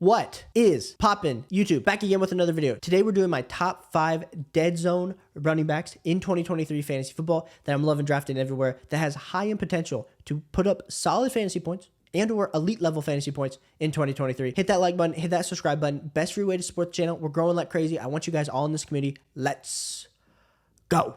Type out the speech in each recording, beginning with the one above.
What is poppin' YouTube? Back again with another video. Today we're doing my top 5 dead zone running backs in 2023 fantasy football that I'm loving drafting everywhere that has high end potential to put up solid fantasy points and or elite level fantasy points in 2023. Hit that like button, hit that subscribe button. Best free way to support the channel. We're growing like crazy. I want you guys all in this community. Let's go.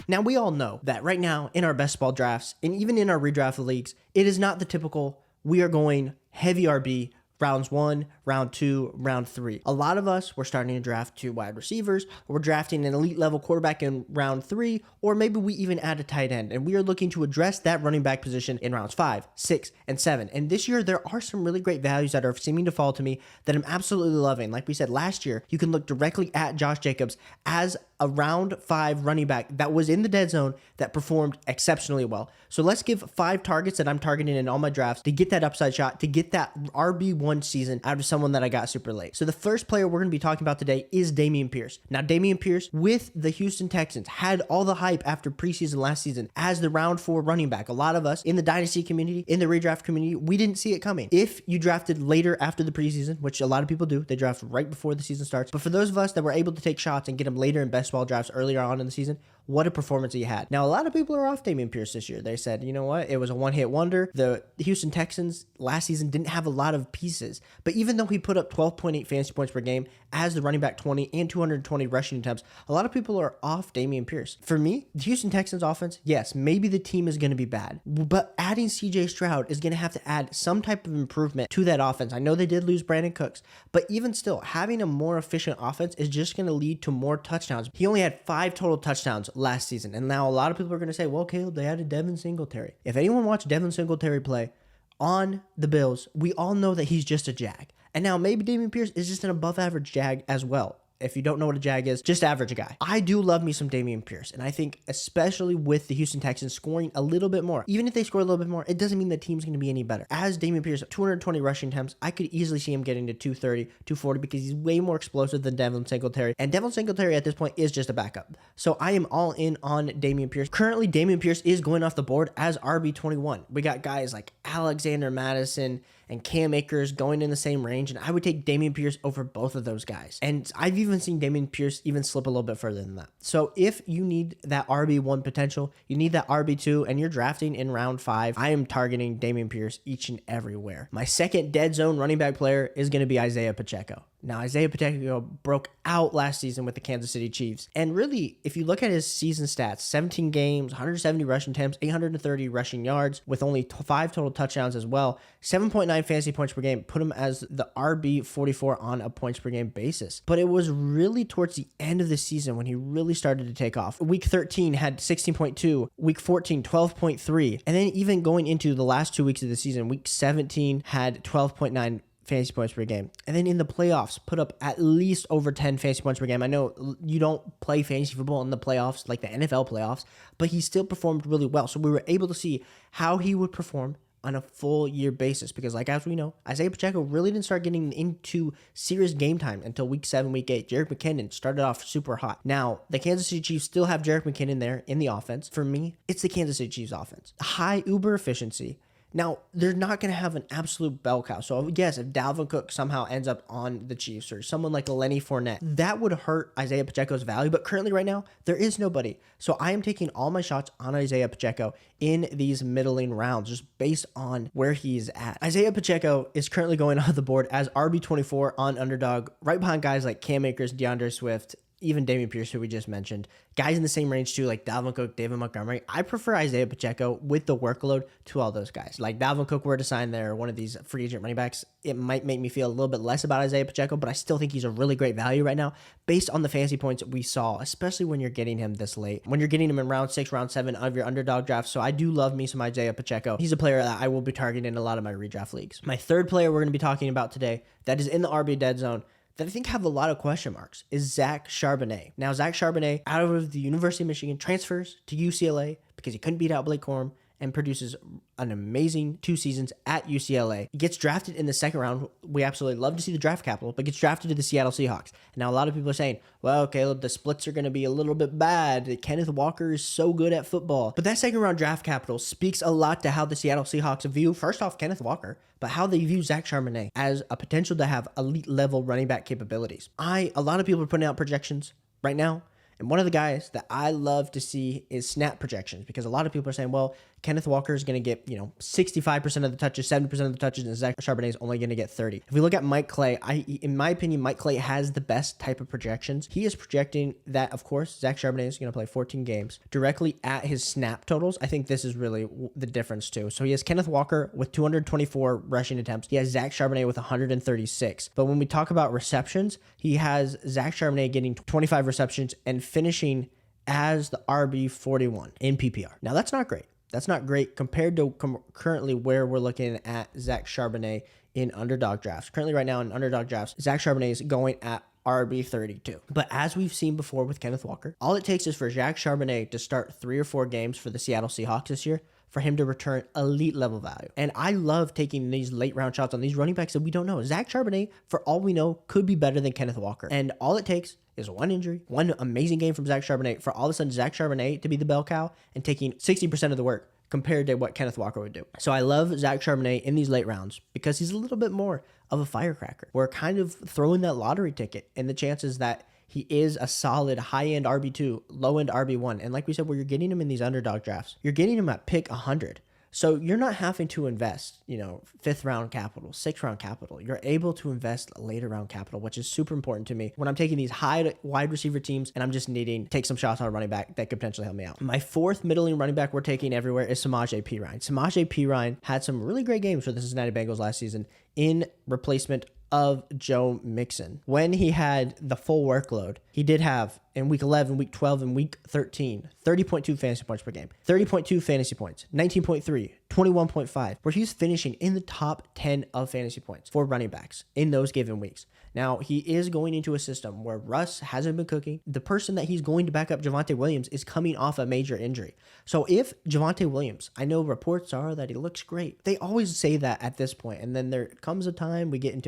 Now, we all know that right now in our best ball drafts and even in our redraft leagues, it is not the typical, we are going heavy RB, rounds 1, round 2, round 3. A lot of us, we're starting to draft 2 wide receivers, we're drafting an elite level quarterback in round 3, or maybe we even add a tight end, and we are looking to address that running back position in rounds 5, 6, and 7. And this year, there are some really great values that are seeming to fall to me that I'm absolutely loving. Like we said last year, you can look directly at Josh Jacobs as a round 5 running back that was in the dead zone that performed exceptionally well. So let's give 5 targets that I'm targeting in all my drafts to get that upside shot, to get that RB1 season out of someone that I got super late. So the first player we're going to be talking about today is Dameon Pierce. Now, Dameon Pierce with the Houston Texans had all the hype after preseason last season as the round 4 running back. A lot of us in the dynasty community, in the redraft community, we didn't see it coming. If you drafted later after the preseason, which a lot of people do, they draft right before the season starts. But for those of us that were able to take shots and get them later in best ball drafts earlier on in the season, what a performance he had. Now, a lot of people are off Dameon Pierce this year. They said, you know what? It was a one-hit wonder. The Houston Texans last season didn't have a lot of pieces. But even though he put up 12.8 fantasy points per game as the running back 20 and 220 rushing attempts, a lot of people are off Dameon Pierce. For me, the Houston Texans offense, yes, maybe the team is going to be bad. But adding CJ Stroud is going to have to add some type of improvement to that offense. I know they did lose Brandon Cooks, but even still, having a more efficient offense is just going to lead to more touchdowns. He only had 5 total touchdowns last season. And now a lot of people are going to say, well, Caleb, they added Devin Singletary. If anyone watched Devin Singletary play on the Bills, we all know that he's just a jag. And now maybe Dameon Pierce is just an above average jag as well. If you don't know what a jag is, just average guy. I do love me some Dameon Pierce. And I think especially with the Houston Texans scoring a little bit more, even if they score a little bit more, it doesn't mean the team's going to be any better. As Dameon Pierce, 220 rushing attempts, I could easily see him getting to 230, 240 because he's way more explosive than Devin Singletary. And Devin Singletary at this point is just a backup. So I am all in on Dameon Pierce. Currently, Dameon Pierce is going off the board as RB21. We got guys like Alexander Madison and Cam Akers going in the same range, and I would take Dameon Pierce over both of those guys. And I've even seen Dameon Pierce even slip a little bit further than that. So if you need that RB1 potential, you need that RB2, and you're drafting in round 5, I am targeting Dameon Pierce each and everywhere. My second dead zone running back player is going to be Isiah Pacheco. Now, Isiah Pacheco broke out last season with the Kansas City Chiefs. And really, if you look at his season stats, 17 games, 170 rushing attempts, 830 rushing yards with only 5 total touchdowns as well, 7.9 fantasy points per game, put him as the RB44 on a points per game basis. But it was really towards the end of the season when he really started to take off. Week 13 had 16.2, week 14, 12.3, and then even going into the last 2 weeks of the season, week 17 had 12.9 fantasy points per game. And then in the playoffs, put up at least over 10 fantasy points per game. I know you don't play fantasy football in the playoffs like the NFL playoffs, but he still performed really well. So we were able to see how he would perform on a full year basis because, like, as we know, Isiah Pacheco really didn't start getting into serious game time until week 7, week 8. Jerick McKinnon started off super hot. Now, the Kansas City Chiefs still have Jerick McKinnon there in the offense. For me, it's the Kansas City Chiefs offense. High uber efficiency. Now, they're not going to have an absolute bell cow. So, yes, if Dalvin Cook somehow ends up on the Chiefs or someone like Lenny Fournette, that would hurt Isiah Pacheco's value. But currently right now, there is nobody. So I am taking all my shots on Isiah Pacheco in these middling rounds just based on where he's at. Isiah Pacheco is currently going off the board as RB24 on Underdog, right behind guys like Cam Akers, DeAndre Swift, even Dameon Pierce, who we just mentioned. Guys in the same range too, like Dalvin Cook, David Montgomery. I prefer Isiah Pacheco with the workload to all those guys. Like Dalvin Cook were to sign there, one of these free agent running backs, it might make me feel a little bit less about Isiah Pacheco, but I still think he's a really great value right now based on the fantasy points we saw, especially when you're getting him this late. When you're getting him in round 6, round 7 of your underdog draft. So I do love me some Isiah Pacheco. He's a player that I will be targeting in a lot of my redraft leagues. My third player we're going to be talking about today that is in the RB dead zone that I think have a lot of question marks is Zach Charbonnet. Now, Zach Charbonnet, out of the University of Michigan, transfers to UCLA because he couldn't beat out Blake Corum and produces an amazing 2 seasons at UCLA. He gets drafted in the second round. We absolutely love to see the draft capital, but gets drafted to the Seattle Seahawks. Now, a lot of people are saying, well, Caleb, the splits are going to be a little bit bad. Kenneth Walker is so good at football. But that second round draft capital speaks a lot to how the Seattle Seahawks view, first off, Kenneth Walker, but how they view Zach Charbonnet as a potential to have elite level running back capabilities. A lot of people are putting out projections right now. And one of the guys that I love to see is snap projections, because a lot of people are saying, well, Kenneth Walker is going to get, 65% of the touches, 70% of the touches, and Zach Charbonnet is only going to get 30. If we look at Mike Clay, in my opinion, Mike Clay has the best type of projections. He is projecting that, of course, Zach Charbonnet is going to play 14 games directly at his snap totals. I think this is really the difference too. So he has Kenneth Walker with 224 rushing attempts. He has Zach Charbonnet with 136. But when we talk about receptions, he has Zach Charbonnet getting 25 receptions and finishing as the RB41 in PPR. Now, that's not great. That's not great compared to currently where we're looking at Zach Charbonnet in underdog drafts. Currently right now in underdog drafts, Zach Charbonnet is going at RB32. But as we've seen before with Kenneth Walker, all it takes is for Zach Charbonnet to start 3 or 4 games for the Seattle Seahawks this year for him to return elite level value. And I love taking these late round shots on these running backs that we don't know. Zach Charbonnet, for all we know, could be better than Kenneth Walker. And all it takes is one injury, one amazing game from Zach Charbonnet for all of a sudden Zach Charbonnet to be the bell cow and taking 60% of the work compared to what Kenneth Walker would do. So I love Zach Charbonnet in these late rounds because he's a little bit more of a firecracker. We're kind of throwing that lottery ticket in the chances that he is a solid high-end RB2, low-end RB1. And like we said, where you're getting him in these underdog drafts, you're getting him at pick 100. So you're not having to invest, 5th round capital, 6th round capital. You're able to invest later round capital, which is super important to me when I'm taking these high wide receiver teams and I'm just needing to take some shots on a running back that could potentially help me out. My 4th middling running back we're taking everywhere is Samaje Perine. Samaje Perine had some really great games for the Cincinnati Bengals last season in replacement of Joe Mixon. When he had the full workload, he did have in week 11, week 12, and week 13, 30.2 fantasy points per game, 30.2 fantasy points, 19.3, 21.5, where he's finishing in the top 10 of fantasy points for running backs in those given weeks. Now, he is going into a system where Russ hasn't been cooking. The person that he's going to back up, Javonte Williams, is coming off a major injury. So if Javonte Williams, I know reports are that he looks great. They always say that at this point, and then there comes a time we get into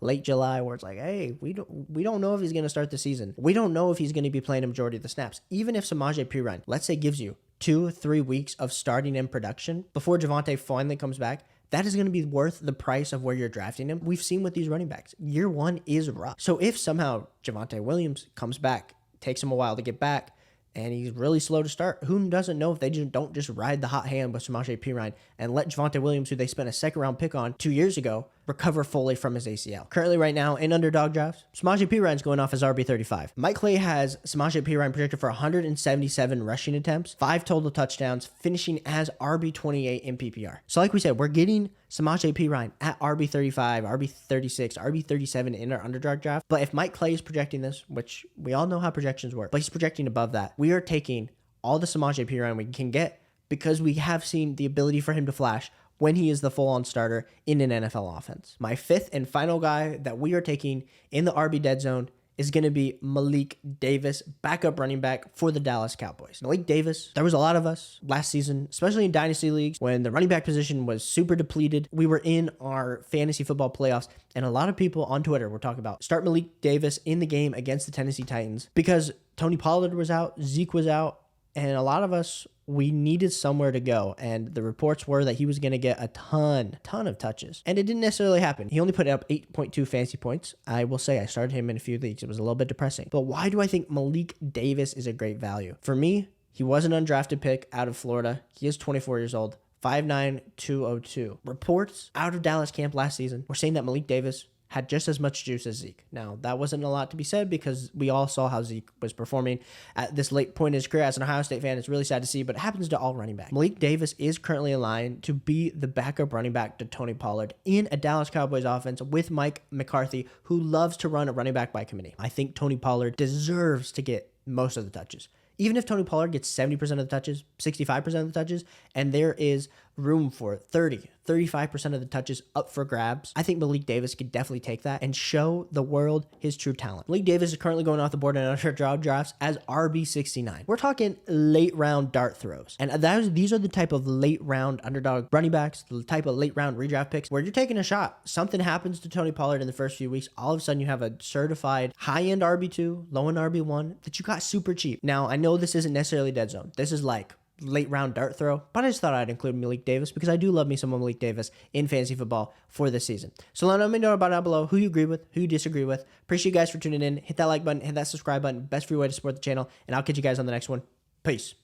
late July where it's like, hey, we don't know if he's going to start the season. We don't know if he's going to be playing a majority of the snaps. Even if Samaje Perine, let's say, gives you 2-3 weeks of starting in production before Javonte finally comes back, that is going to be worth the price of where you're drafting him. We've seen with these running backs, year one is rough. So if somehow Javonte Williams comes back, takes him a while to get back, and he's really slow to start, who doesn't know if they don't just ride the hot hand with Samaje Perine and let Javonte Williams, who they spent a 2nd round pick on 2 years ago, recover fully from his ACL. Currently right now in underdog drafts, Samaje Perine's going off as RB35. Mike Clay has Samaje Perine projected for 177 rushing attempts, 5 total touchdowns, finishing as RB28 in PPR. So like we said, we're getting Samaje Perine at RB35, RB36, RB37 in our underdog draft. But if Mike Clay is projecting this, which we all know how projections work, but he's projecting above that, we are taking all the Samaje Perine we can get because we have seen the ability for him to flash when he is the full-on starter in an NFL offense. My 5th and final guy that we are taking in the RB dead zone is going to be Malik Davis, backup running back for the Dallas Cowboys. Malik Davis, there was a lot of us last season, especially in dynasty leagues, when the running back position was super depleted. We were in our fantasy football playoffs, and a lot of people on Twitter were talking about start Malik Davis in the game against the Tennessee Titans because Tony Pollard was out, Zeke was out, and a lot of us, we needed somewhere to go. And the reports were that he was going to get a ton of touches. And it didn't necessarily happen. He only put up 8.2 fantasy points. I will say I started him in a few leagues. It was a little bit depressing. But why do I think Malik Davis is a great value? For me, he was an undrafted pick out of Florida. He is 24 years old. 5'9", 202. Reports out of Dallas camp last season were saying that Malik Davis had just as much juice as Zeke. Now, that wasn't a lot to be said because we all saw how Zeke was performing at this late point in his career. As an Ohio State fan, it's really sad to see, but it happens to all running backs. Malik Davis is currently in line to be the backup running back to Tony Pollard in a Dallas Cowboys offense with Mike McCarthy, who loves to run a running back by committee. I think Tony Pollard deserves to get most of the touches. Even if Tony Pollard gets 70% of the touches, 65% of the touches, and there is room for 35% of the touches up for grabs, I think Malik Davis could definitely take that and show the world his true talent. Malik Davis is currently going off the board in underdog drafts as RB69. We're talking late round dart throws. And these are the type of late round underdog running backs, the type of late round redraft picks where you're taking a shot. Something happens to Tony Pollard in the first few weeks. All of a sudden you have a certified high-end RB2, low-end RB1 that you got super cheap. Now, I know this isn't necessarily dead zone. This is like late round dart throw, but I just thought I'd include Malik Davis because I do love me some Malik Davis in fantasy football for this season. So let me know about down below who you agree with, who you disagree with. Appreciate you guys for tuning in. Hit that like button, hit that subscribe button. Best free way to support the channel, and I'll catch you guys on the next one. Peace.